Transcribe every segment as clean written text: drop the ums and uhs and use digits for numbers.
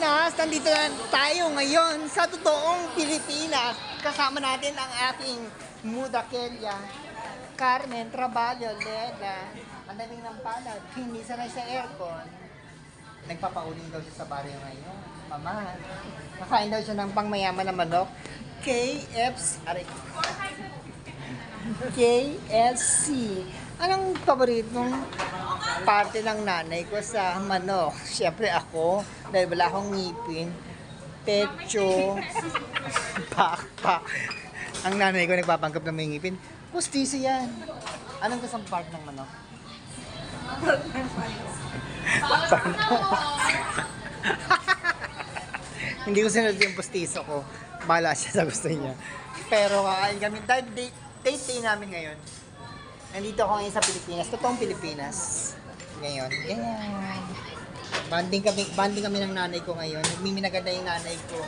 Pilipinas! Nandito na tayo ngayon sa totoong Pilipinas. Kasama natin ang aking muda Kelia, Carmen, Trabalho, Leda. Ang daming ng palad, hindi sanay sa aircon. Nagpapauling daw siya sa baryo ngayon. Mama, nakain daw siya ng pangmayaman na manok. KFC. KFC. Anong paboritong parte ng nanay ko sa manok? Siyempre ako, dahil wala akong ngipin. Pecho. Pakpak. Ang nanay ko nagpapanggap na may ngipin. Pustiso yan. Anong gustong part ng manok? Hindi ko sinunod yung pustiso ko. Bahala siya sa gusto niya. Pero kakain kami. Dahil date day namin ngayon. Nandito ako ngayon sa Pilipinas. Totoong Pilipinas. Ngayon. Ganyan. Banding kami ng nanay ko ngayon. Nagmiminagad na yung nanay ko.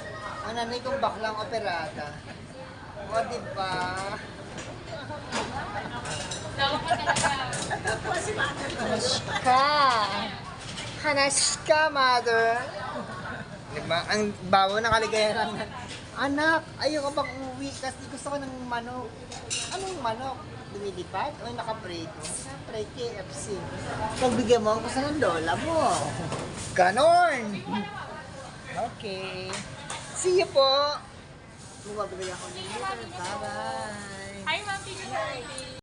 Ang nanay kong baklang operata. O, diba? Hanashka. Hanashka, mother. Diba? Ang bago na kaligayahan naman. Anak, ayoko bang umuwi kasi gusto ko ng manok. Anong manok? Lumilipad o nakaprito? Siyempre, KFC. Pagbigyan mo ako sa ng lola mo. Ganon! Okay. See you po! Bumabili ako ng bye-bye. Hi, Ma'am. Thank you.